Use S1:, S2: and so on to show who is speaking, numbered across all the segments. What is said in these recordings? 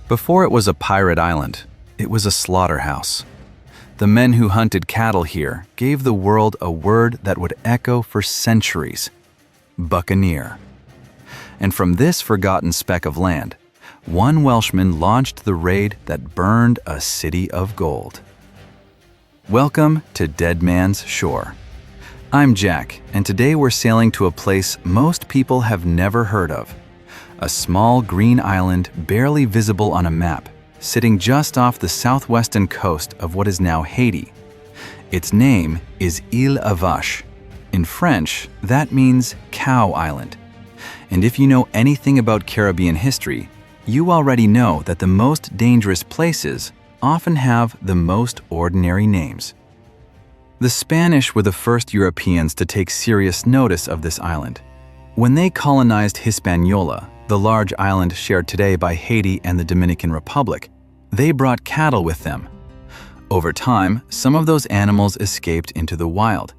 S1: Before it was a pirate island, it was a slaughterhouse. The men who hunted cattle here gave the world a word that would echo for centuries: buccaneer. And from this forgotten speck of land, one Welshman launched the raid that burned a city of gold. Welcome to Dead Man's Shore. I'm Jack, and today we're sailing to a place most people have never heard of. A small green island barely visible on a map, sitting just off the southwestern coast of what is now Haiti. Its name is Île à Vache. In French, that means Cow Island. And if you know anything about Caribbean history, you already know that the most dangerous places often have the most ordinary names. The Spanish were the first Europeans to take serious notice of this island. When they colonized Hispaniola, the large island shared today by Haiti and the Dominican Republic, they brought cattle with them. Over time, some of those animals escaped into the wild.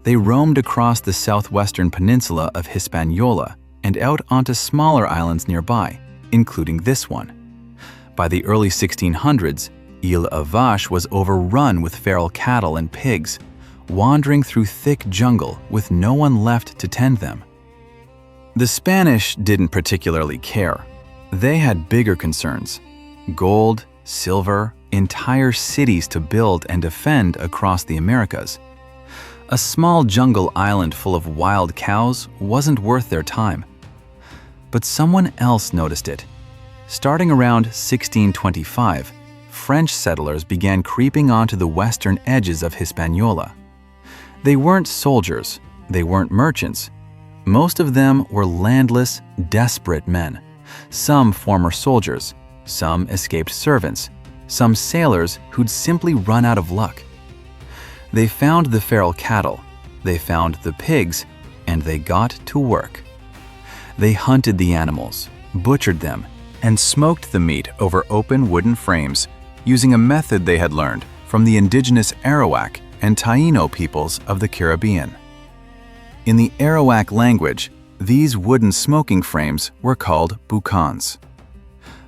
S1: They roamed across the southwestern peninsula of Hispaniola and out onto smaller islands nearby, including this one. By the early 1600s, Île à Vache was overrun with feral cattle and pigs, wandering through thick jungle with no one left to tend them. The Spanish didn't particularly care. They had bigger concerns: gold, silver, entire cities to build and defend across the Americas. A small jungle island full of wild cows wasn't worth their time. But someone else noticed it. Starting around 1625, French settlers began creeping onto the western edges of Hispaniola. They weren't soldiers, they weren't merchants. Most of them were landless, desperate men. Some former soldiers, some escaped servants, some sailors who'd simply run out of luck. They found the feral cattle, they found the pigs, and they got to work. They hunted the animals, butchered them, and smoked the meat over open wooden frames, using a method they had learned from the indigenous Arawak and Taino peoples of the Caribbean. In the Arawak language, these wooden smoking frames were called boucans.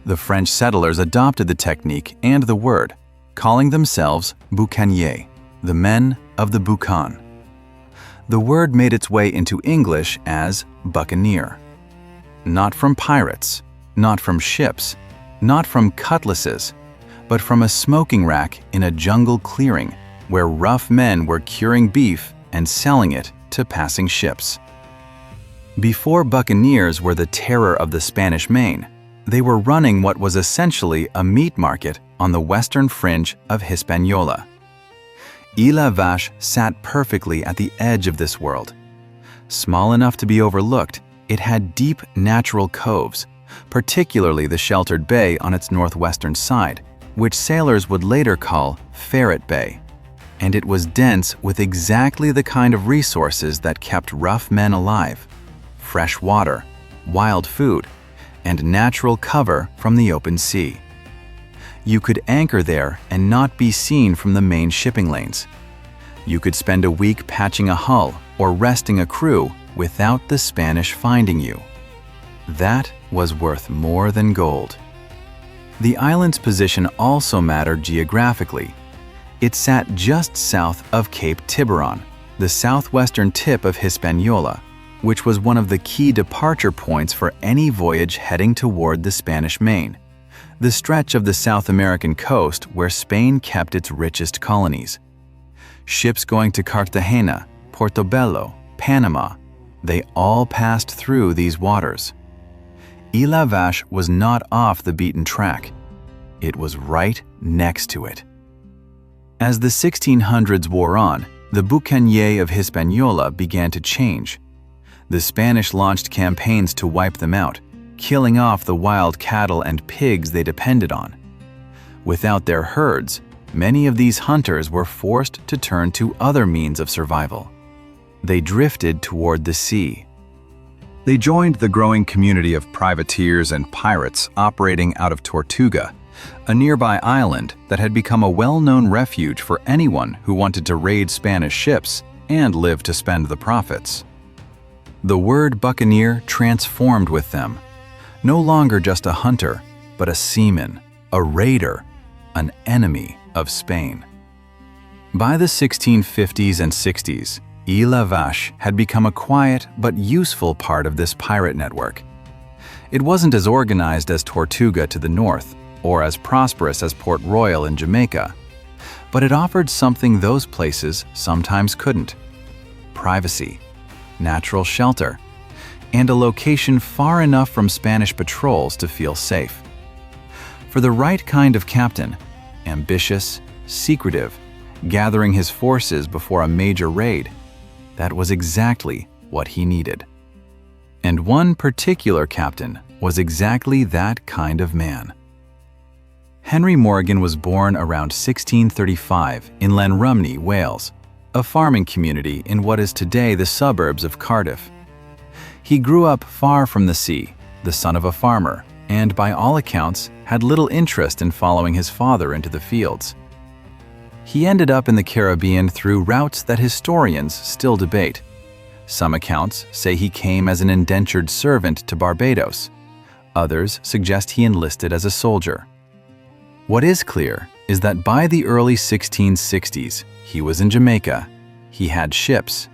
S1: The French settlers adopted the technique and the word, calling themselves buccaneer, the men of the boucan. The word made its way into English as buccaneer. Not from pirates, not from ships, not from cutlasses, but from a smoking rack in a jungle clearing where rough men were curing beef and selling it to passing ships. Before buccaneers were the terror of the Spanish Main, they were running what was essentially a meat market on the western fringe of Hispaniola. Île à Vache sat perfectly at the edge of this world. Small enough to be overlooked, it had deep natural coves, particularly the sheltered bay on its northwestern side, which sailors would later call Ferret Bay. And it was dense with exactly the kind of resources that kept rough men alive: fresh water, wild food, and natural cover from the open sea. You could anchor there and not be seen from the main shipping lanes. You could spend a week patching a hull or resting a crew without the Spanish finding you. That was worth more than gold. The island's position also mattered geographically. It sat just south of Cape Tiburon, the southwestern tip of Hispaniola, which was one of the key departure points for any voyage heading toward the Spanish Main, the stretch of the South American coast where Spain kept its richest colonies. Ships going to Cartagena, Portobello, Panama, they all passed through these waters. Île à Vache was not off the beaten track. It was right next to it. As the 1600s wore on, the buccaneer of Hispaniola began to change. The Spanish launched campaigns to wipe them out, killing off the wild cattle and pigs they depended on. Without their herds, many of these hunters were forced to turn to other means of survival. They drifted toward the sea. They joined the growing community of privateers and pirates operating out of Tortuga, a nearby island that had become a well-known refuge for anyone who wanted to raid Spanish ships and live to spend the profits. The word buccaneer transformed with them. No longer just a hunter, but a seaman, a raider, an enemy of Spain. By the 1650s and 60s, Île Vache had become a quiet but useful part of this pirate network. It wasn't as organized as Tortuga to the north, or as prosperous as Port Royal in Jamaica, but it offered something those places sometimes couldn't: privacy, natural shelter, and a location far enough from Spanish patrols to feel safe. For the right kind of captain, ambitious, secretive, gathering his forces before a major raid, that was exactly what he needed. And one particular captain was exactly that kind of man. Henry Morgan was born around 1635 in Llanrumney, Wales, a farming community in what is today the suburbs of Cardiff. He grew up far from the sea, the son of a farmer, and by all accounts had little interest in following his father into the fields. He ended up in the Caribbean through routes that historians still debate. Some accounts say he came as an indentured servant to Barbados. Others suggest he enlisted as a soldier. What is clear is that by the early 1660s, he was in Jamaica, he had ships,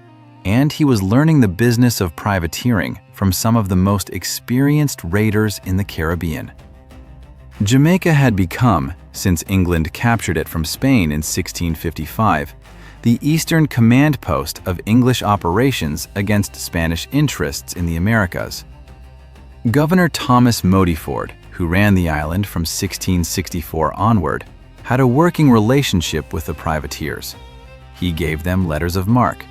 S1: and he was learning the business of privateering from some of the most experienced raiders in the Caribbean. Jamaica had become, since England captured it from Spain in 1655, the eastern command post of English operations against Spanish interests in the Americas. Governor Thomas Modiford, who ran the island from 1664 onward, had a working relationship with the privateers. He gave them letters of marque,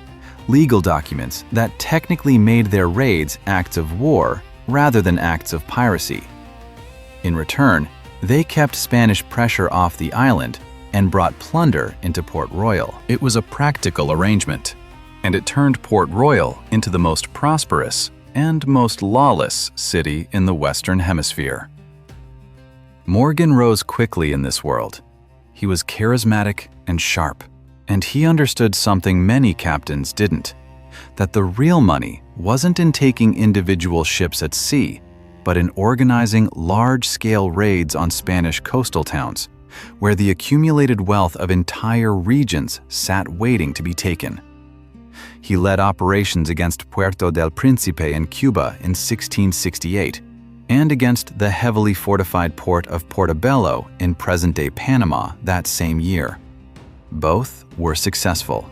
S1: legal documents that technically made their raids acts of war rather than acts of piracy. In return, they kept Spanish pressure off the island and brought plunder into Port Royal. It was a practical arrangement, and it turned Port Royal into the most prosperous and most lawless city in the Western Hemisphere. Morgan rose quickly in this world. He was charismatic and sharp, and he understood something many captains didn't: that the real money wasn't in taking individual ships at sea, but in organizing large-scale raids on Spanish coastal towns, where the accumulated wealth of entire regions sat waiting to be taken. He led operations against Puerto del Príncipe in Cuba in 1668, and against the heavily fortified port of Portobello in present-day Panama that same year. Both were successful.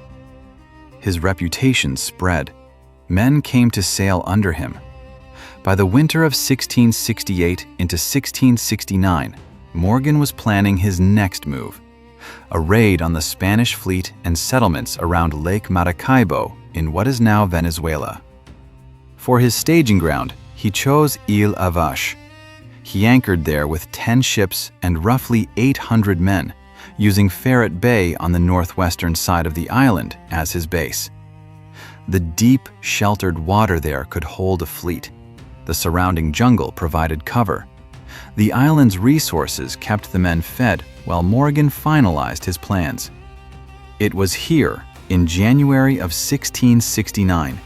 S1: His reputation spread. Men came to sail under him. By the winter of 1668 into 1669, Morgan was planning his next move: a raid on the Spanish fleet and settlements around Lake Maracaibo in what is now Venezuela. For his staging ground, he chose Île Vache. He anchored there with 10 ships and roughly 800 men, using Ferret Bay on the northwestern side of the island as his base. The deep, sheltered water there could hold a fleet. The surrounding jungle provided cover. The island's resources kept the men fed while Morgan finalized his plans. It was here, in January of 1669,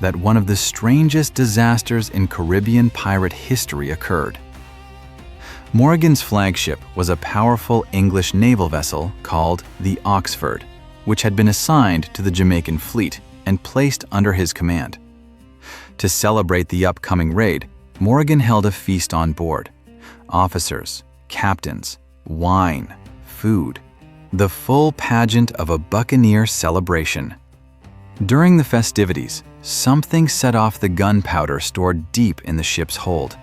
S1: that one of the strangest disasters in Caribbean pirate history occurred. Morgan's flagship was a powerful English naval vessel called the Oxford, which had been assigned to the Jamaican fleet and placed under his command. To celebrate the upcoming raid, Morgan held a feast on board. Officers, captains, wine, food, the full pageant of a buccaneer celebration. During the festivities, something set off the gunpowder stored deep in the ship's hold.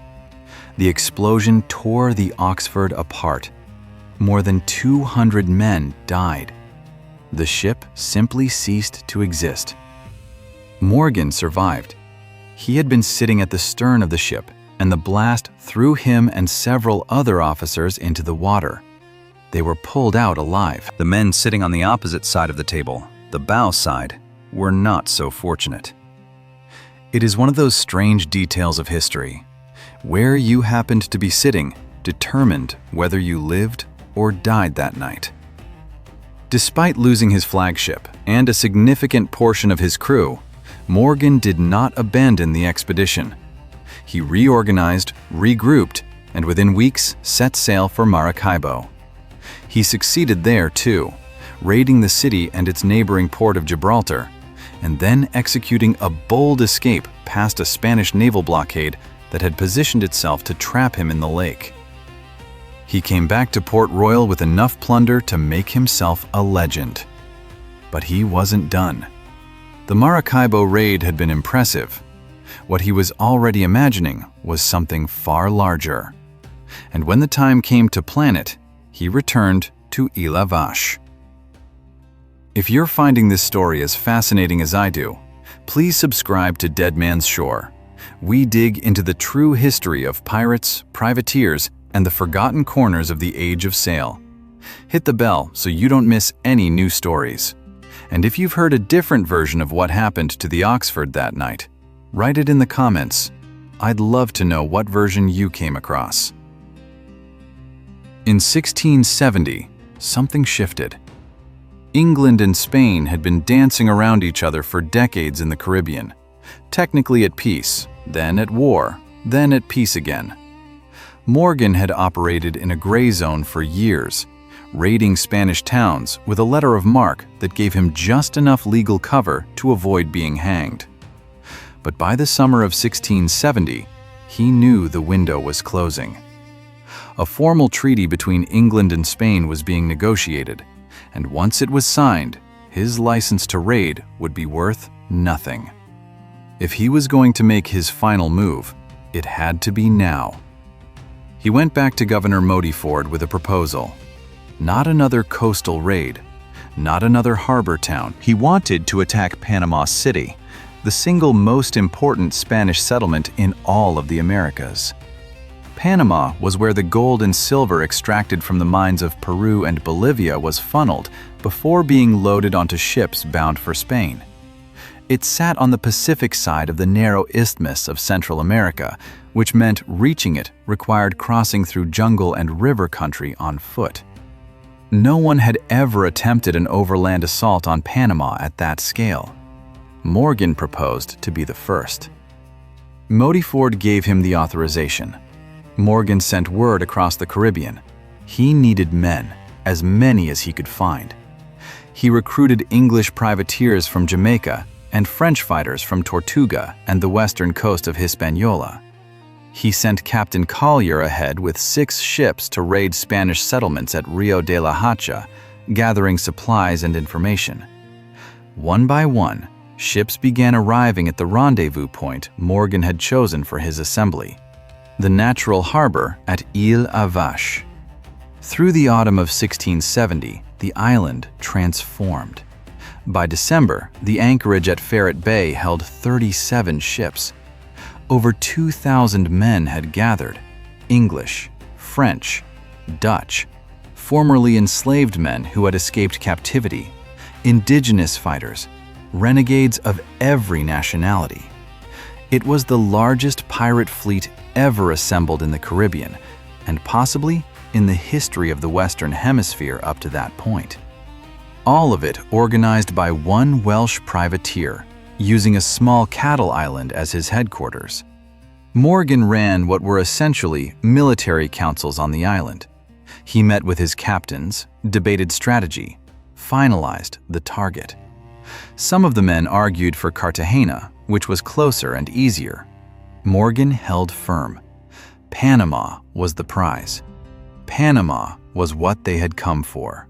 S1: The explosion tore the Oxford apart. More than 200 men died. The ship simply ceased to exist. Morgan survived. He had been sitting at the stern of the ship, and the blast threw him and several other officers into the water. They were pulled out alive. The men sitting on the opposite side of the table, the bow side, were not so fortunate. It is one of those strange details of history. Where you happened to be sitting determined whether you lived or died that night. Despite losing his flagship and a significant portion of his crew, Morgan did not abandon the expedition. He reorganized, regrouped, and within weeks set sail for Maracaibo. He succeeded there too, raiding the city and its neighboring port of Gibraltar, and then executing a bold escape past a Spanish naval blockade that had positioned itself to trap him in the lake. He came back to Port Royal with enough plunder to make himself a legend. But he wasn't done. The Maracaibo raid had been impressive. What he was already imagining was something far larger. And when the time came to plan it, he returned to Isla Vache. If you're finding this story as fascinating as I do, please subscribe to Dead Man's Shore. We dig into the true history of pirates, privateers, and the forgotten corners of the Age of Sail. Hit the bell so you don't miss any new stories. And if you've heard a different version of what happened to the Oxford that night, write it in the comments. I'd love to know what version you came across. In 1670, something shifted. England and Spain had been dancing around each other for decades in the Caribbean, technically at peace, then at war, then at peace again. Morgan had operated in a gray zone for years, raiding Spanish towns with a letter of marque that gave him just enough legal cover to avoid being hanged. But by the summer of 1670, he knew the window was closing. A formal treaty between England and Spain was being negotiated, and once it was signed, his license to raid would be worth nothing. If he was going to make his final move, it had to be now. He went back to Governor Modiford with a proposal. Not another coastal raid, not another harbor town. He wanted to attack Panama City, the single most important Spanish settlement in all of the Americas. Panama was where the gold and silver extracted from the mines of Peru and Bolivia was funneled before being loaded onto ships bound for Spain. It sat on the Pacific side of the narrow isthmus of Central America, which meant reaching it required crossing through jungle and river country on foot. No one had ever attempted an overland assault on Panama at that scale. Morgan proposed to be the first. Modiford gave him the authorization. Morgan sent word across the Caribbean. He needed men, as many as he could find. He recruited English privateers from Jamaica and French fighters from Tortuga and the western coast of Hispaniola. He sent Captain Collier ahead with 6 ships to raid Spanish settlements at Rio de la Hacha, gathering supplies and information. One by one, ships began arriving at the rendezvous point Morgan had chosen for his assembly, the natural harbor at Isla Vache. Through the autumn of 1670, the island transformed. By December, the anchorage at Ferret Bay held 37 ships. Over 2,000 men had gathered: English, French, Dutch, formerly enslaved men who had escaped captivity, indigenous fighters, renegades of every nationality. It was the largest pirate fleet ever assembled in the Caribbean, and possibly in the history of the Western Hemisphere up to that point. All of it organized by one Welsh privateer, using a small cattle island as his headquarters. Morgan ran what were essentially military councils on the island. He met with his captains, debated strategy, finalized the target. Some of the men argued for Cartagena, which was closer and easier. Morgan held firm. Panama was the prize. Panama was what they had come for.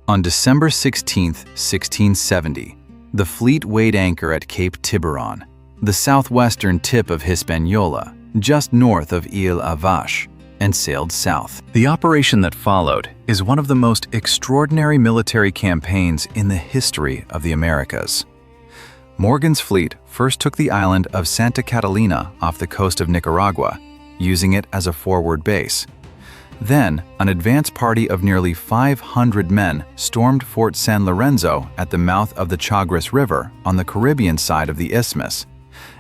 S1: On December 16, 1670, the fleet weighed anchor at Cape Tiburon, the southwestern tip of Hispaniola, just north of Isla Vache, and sailed south. The operation that followed is one of the most extraordinary military campaigns in the history of the Americas. Morgan's fleet first took the island of Santa Catalina off the coast of Nicaragua, using it as a forward base. Then, an advance party of nearly 500 men stormed Fort San Lorenzo at the mouth of the Chagres River on the Caribbean side of the isthmus,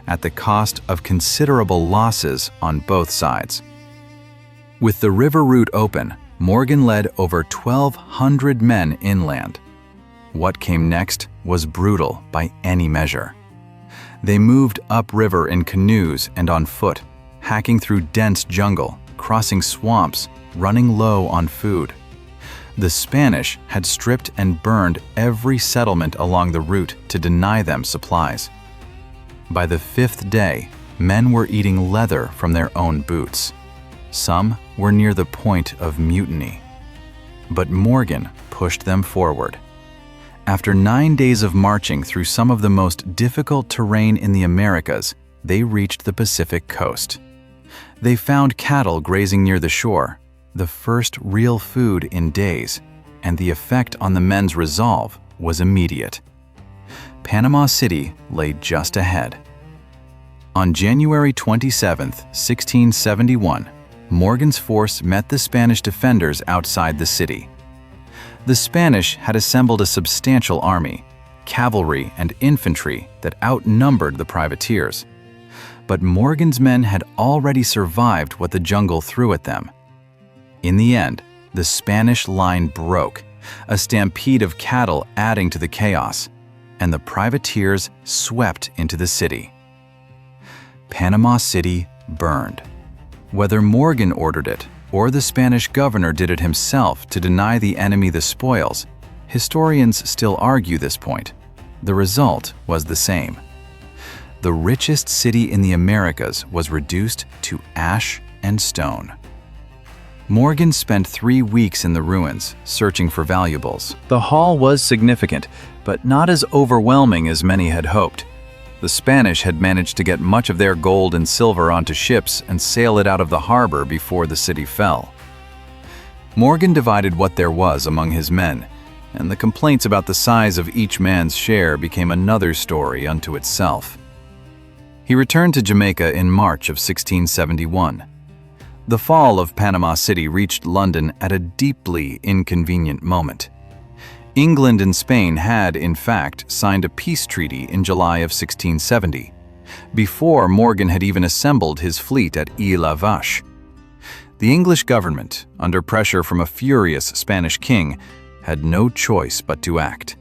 S1: at the cost of considerable losses on both sides. With the river route open, Morgan led over 1,200 men inland. What came next was brutal by any measure. They moved upriver in canoes and on foot, hacking through dense jungle, crossing swamps, running low on food. The Spanish had stripped and burned every settlement along the route to deny them supplies. By the 5th day, men were eating leather from their own boots. Some were near the point of mutiny. But Morgan pushed them forward. After 9 days of marching through some of the most difficult terrain in the Americas, they reached the Pacific coast. They found cattle grazing near the shore, the first real food in days, and the effect on the men's resolve was immediate. Panama City lay just ahead. On January 27, 1671, Morgan's force met the Spanish defenders outside the city. The Spanish had assembled a substantial army, cavalry and infantry that outnumbered the privateers. But Morgan's men had already survived what the jungle threw at them. In the end, the Spanish line broke, a stampede of cattle adding to the chaos, and the privateers swept into the city. Panama City burned. Whether Morgan ordered it or the Spanish governor did it himself to deny the enemy the spoils, historians still argue this point. The result was the same. The richest city in the Americas was reduced to ash and stone. Morgan spent 3 weeks in the ruins, searching for valuables. The haul was significant, but not as overwhelming as many had hoped. The Spanish had managed to get much of their gold and silver onto ships and sail it out of the harbor before the city fell. Morgan divided what there was among his men, and the complaints about the size of each man's share became another story unto itself. He returned to Jamaica in March of 1671. The fall of Panama City reached London at a deeply inconvenient moment. England and Spain had, in fact, signed a peace treaty in July of 1670, before Morgan had even assembled his fleet at Vache. The English government, under pressure from a furious Spanish king, had no choice but to act.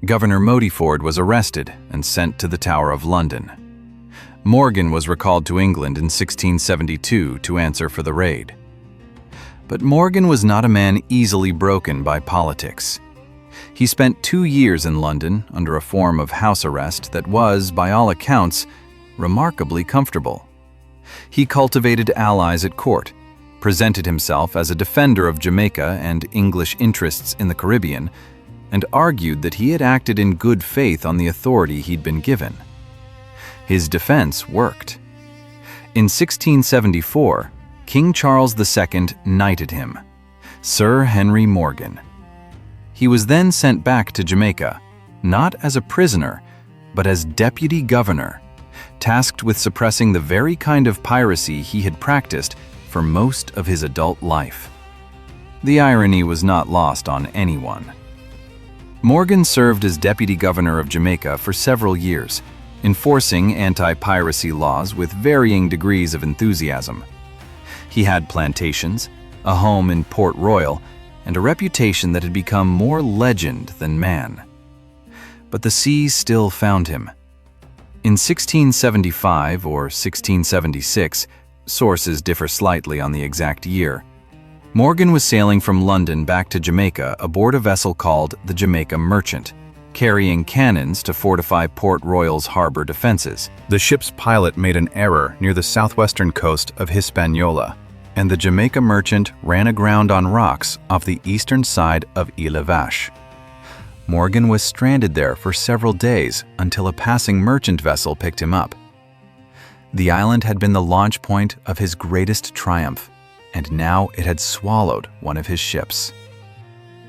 S1: Governor Modyford was arrested and sent to the Tower of London. Morgan was recalled to England in 1672 to answer for the raid. But Morgan was not a man easily broken by politics. He spent 2 years in London under a form of house arrest that was, by all accounts, remarkably comfortable. He cultivated allies at court, presented himself as a defender of Jamaica and English interests in the Caribbean, and argued that he had acted in good faith on the authority he'd been given. His defense worked. In 1674, King Charles II knighted him, Sir Henry Morgan. He was then sent back to Jamaica, not as a prisoner, but as deputy governor, tasked with suppressing the very kind of piracy he had practiced for most of his adult life. The irony was not lost on anyone. Morgan served as deputy governor of Jamaica for several years, enforcing anti-piracy laws with varying degrees of enthusiasm. He had plantations, a home in Port Royal, and a reputation that had become more legend than man. But the seas still found him. In 1675 or 1676, sources differ slightly on the exact year, Morgan was sailing from London back to Jamaica aboard a vessel called the Jamaica Merchant, carrying cannons to fortify Port Royal's harbor defenses. The ship's pilot made an error near the southwestern coast of Hispaniola, and the Jamaica Merchant ran aground on rocks off the eastern side of Vache. Morgan was stranded there for several days until a passing merchant vessel picked him up. The island had been the launch point of his greatest triumph, and now it had swallowed one of his ships.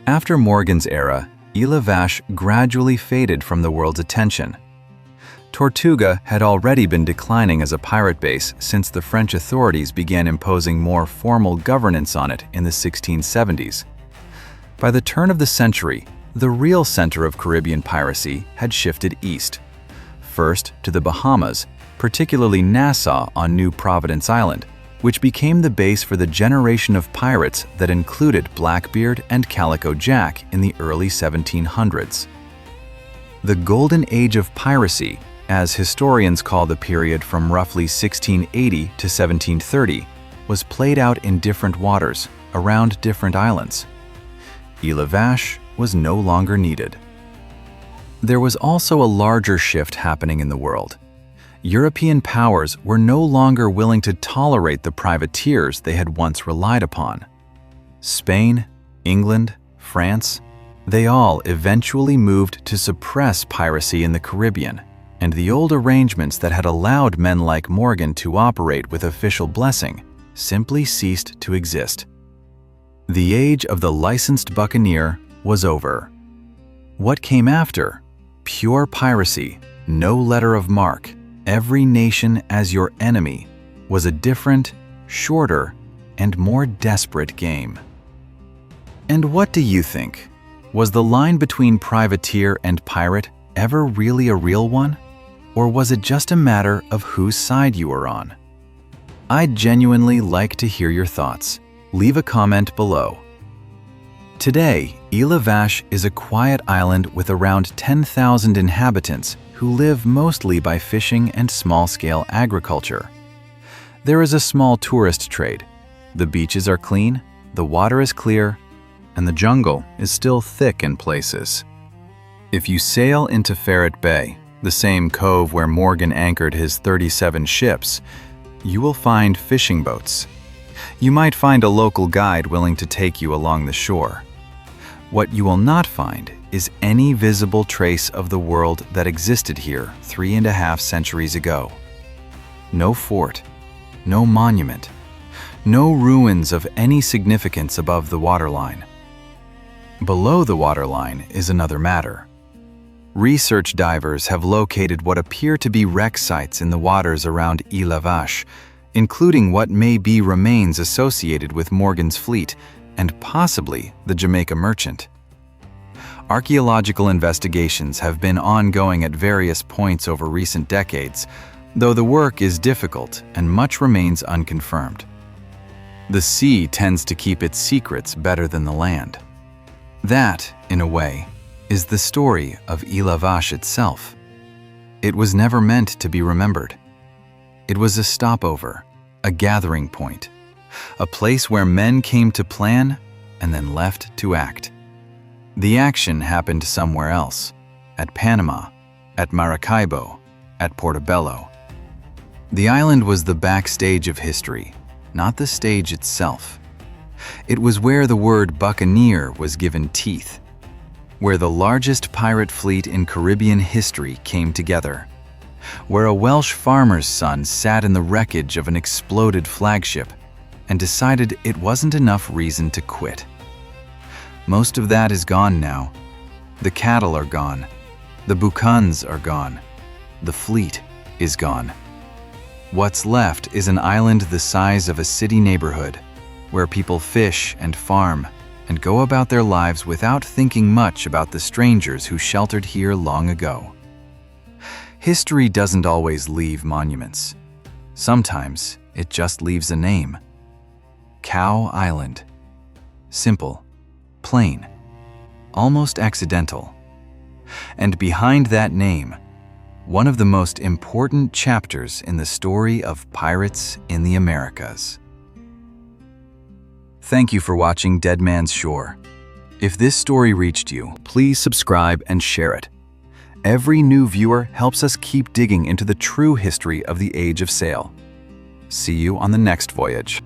S1: After Morgan's era, Vache gradually faded from the world's attention. Tortuga had already been declining as a pirate base since the French authorities began imposing more formal governance on it in the 1670s. By the turn of the century, the real center of Caribbean piracy had shifted east, first to the Bahamas, particularly Nassau on New Providence Island, which became the base for the generation of pirates that included Blackbeard and Calico Jack in the early 1700s. The Golden Age of Piracy, as historians call the period from roughly 1680 to 1730, was played out in different waters, around different islands. Vache was no longer needed. There was also a larger shift happening in the world. European powers were no longer willing to tolerate the privateers they had once relied upon. Spain, England, France, they all eventually moved to suppress piracy in the Caribbean, and the old arrangements that had allowed men like Morgan to operate with official blessing simply ceased to exist. The age of the licensed buccaneer was over. What came after? Pure piracy, no letter of marque, every nation as your enemy, was a different, shorter, and more desperate game. And what do you think? Was the line between privateer and pirate ever really a real one? Or was it just a matter of whose side you were on? I'd genuinely like to hear your thoughts. Leave a comment below. Today, Vache is a quiet island with around 10,000 inhabitants who live mostly by fishing and small-scale agriculture. There is a small tourist trade. The beaches are clean, the water is clear, and the jungle is still thick in places. If you sail into Ferret Bay, the same cove where Morgan anchored his 37 ships, you will find fishing boats. You might find a local guide willing to take you along the shore. What you will not find is any visible trace of the world that existed here 3.5 centuries ago. No fort, no monument, no ruins of any significance above the waterline. Below the waterline is another matter. Research divers have located what appear to be wreck sites in the waters around Vache, including what may be remains associated with Morgan's fleet and possibly the Jamaica merchant. Archaeological investigations have been ongoing at various points over recent decades, though the work is difficult and much remains unconfirmed. The sea tends to keep its secrets better than the land. That, in a way, is the story of Vache itself. It was never meant to be remembered. It was a stopover, a gathering point, a place where men came to plan and then left to act. The action happened somewhere else, at Panama, at Maracaibo, at Portobello. The island was the backstage of history, not the stage itself. It was where the word buccaneer was given teeth, where the largest pirate fleet in Caribbean history came together, where a Welsh farmer's son sat in the wreckage of an exploded flagship and decided it wasn't enough reason to quit. Most of that is gone now. The cattle are gone. The buccaneers are gone. The fleet is gone. What's left is an island the size of a city neighborhood, where people fish and farm and go about their lives without thinking much about the strangers who sheltered here long ago. History doesn't always leave monuments. Sometimes it just leaves a name. Cow Island. Simple, plain, almost accidental. And behind that name, one of the most important chapters in the story of pirates in the Americas. Thank you for watching Dead Man's Shore. If this story reached you, please subscribe and share it. Every new viewer helps us keep digging into the true history of the Age of Sail. See you on the next voyage.